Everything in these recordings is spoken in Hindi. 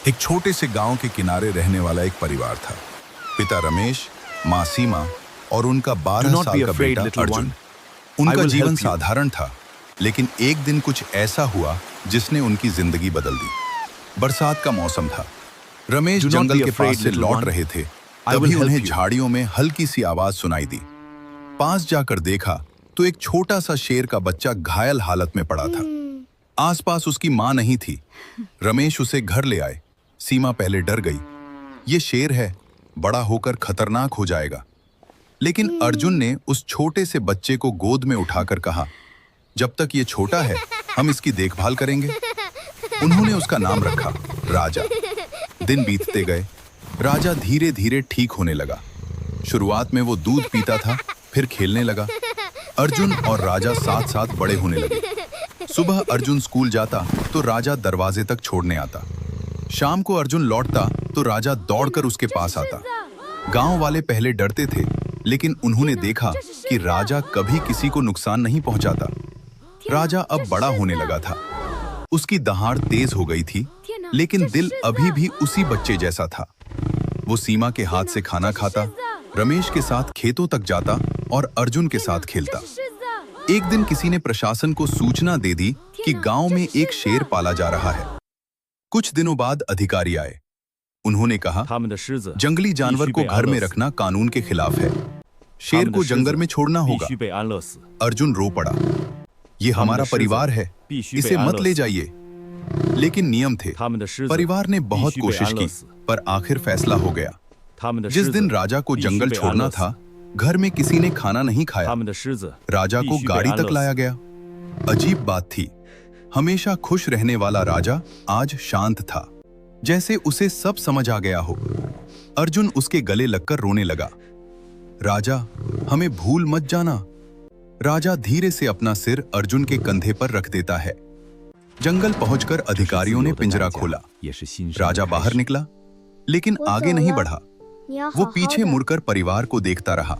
एक छोटे से गांव के किनारे रहने वाला एक परिवार था। पिता रमेश, माँ सीमा और उनका 12 साल का बेटा अर्जुन। उनका जीवन साधारण था, लेकिन एक दिन कुछ ऐसा हुआ जिसने उनकी जिंदगी बदल दी। बरसात का मौसम था। रमेश जंगल के पास से लौट रहे थे, तभी उन्हें झाड़ियों में हल्की सी आवाज सुनाई दी। पास जाकर देखा तो एक छोटा सा शेर का बच्चा घायल हालत में पड़ा था। आसपास उसकी मां नहीं थी। रमेश उसे घर ले आए। सीमा पहले डर गई, ये शेर है, बड़ा होकर खतरनाक हो जाएगा। लेकिन अर्जुन ने उस छोटे से बच्चे को गोद में उठाकर कहा, जब तक ये छोटा है हम इसकी देखभाल करेंगे। उन्होंने उसका नाम रखा राजा। दिन बीतते गए, राजा धीरे धीरे ठीक होने लगा। शुरुआत में वो दूध पीता था, फिर खेलने लगा। अर्जुन और राजा साथ साथ बड़े होने लगे। सुबह अर्जुन स्कूल जाता तो राजा दरवाजे तक छोड़ने आता। शाम को अर्जुन लौटता तो राजा दौड़कर उसके पास आता। गांव वाले पहले डरते थे, लेकिन उन्होंने देखा कि राजा कभी किसी को नुकसान नहीं पहुंचाता। राजा अब बड़ा होने लगा था। उसकी दहाड़ तेज हो गई थी, लेकिन दिल अभी भी उसी बच्चे जैसा था। वो सीमा के हाथ से खाना खाता, रमेश के साथ खेतों तक जाता और अर्जुन के साथ खेलता। एक दिन किसी ने प्रशासन को सूचना दे दी कि गांव में एक शेर पाला जा रहा है। कुछ दिनों बाद अधिकारी आए। उन्होंने कहा, जंगली जानवर को घर में रखना कानून के खिलाफ है, शेर को जंगल में छोड़ना होगा। अर्जुन रो पड़ा, ये हमारा परिवार है, इसे मत ले जाइए। लेकिन नियम थे। परिवार ने बहुत कोशिश की, पर आखिर फैसला हो गया। जिस दिन राजा को जंगल छोड़ना था, घर में किसी ने खाना नहीं खाया। राजा को गाड़ी तक लाया गया। अजीब बात थी, हमेशा खुश रहने वाला राजा आज शांत था, जैसे उसे सब समझ आ गया हो। अर्जुन उसके गले लगकर रोने लगा, राजा हमें भूल मत जाना। राजा धीरे से अपना सिर अर्जुन के कंधे पर रख देता है। जंगल पहुंचकर अधिकारियों ने पिंजरा खोला। राजा बाहर निकला, लेकिन आगे नहीं बढ़ा। वो पीछे मुड़कर परिवार को देखता रहा,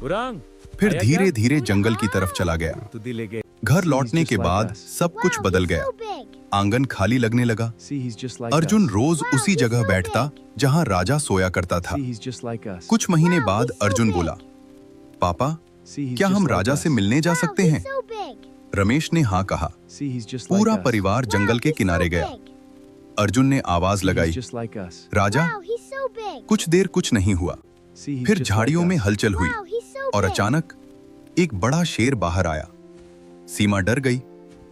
फिर धीरे धीरे जंगल की तरफ चला गया। घर लौटने के बाद सब कुछ बदल गया। आंगन खाली लगने लगा। अर्जुन रोज उसी जगह बैठता जहां राजा सोया करता था। कुछ महीने बाद अर्जुन बोला, पापा, क्या हम राजा से मिलने जा सकते हैं? रमेश ने हाँ कहा। पूरा परिवार जंगल के किनारे गया। अर्जुन ने आवाज लगाई, राजा। कुछ देर कुछ नहीं हुआ। फिर झाड़ियों में हलचल हुई और अचानक एक बड़ा शेर बाहर आया। सीमा डर गई,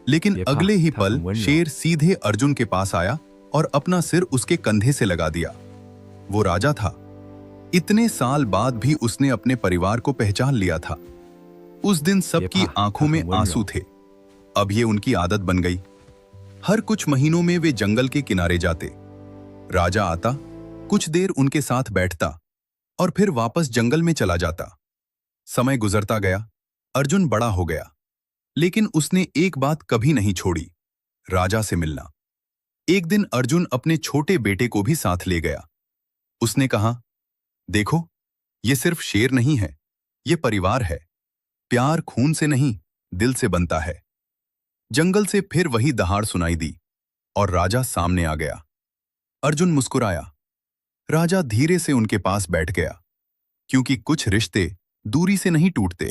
लेकिन अगले ही पल शेर सीधे अर्जुन के पास आया और अपना सिर उसके कंधे से लगा दिया। वो राजा था। इतने साल बाद भी उसने अपने परिवार को पहचान लिया था। उस दिन सबकी आंखों में आंसू थे। अब ये उनकी आदत बन गई। हर कुछ महीनों में वे जंगल के किनारे जाते। राजा आता, कुछ देर उनके साथ बैठता और फिर वापस जंगल में चला जाता। समय गुजरता गया। अर्जुन बड़ा हो गया, लेकिन उसने एक बात कभी नहीं छोड़ी, राजा से मिलना। एक दिन अर्जुन अपने छोटे बेटे को भी साथ ले गया। उसने कहा, देखो, ये सिर्फ शेर नहीं है, ये परिवार है। प्यार खून से नहीं, दिल से बनता है। जंगल से फिर वही दहाड़ सुनाई दी और राजा सामने आ गया। अर्जुन मुस्कुराया। राजा धीरे से उनके पास बैठ गया, क्योंकि कुछ रिश्ते दूरी से नहीं टूटते।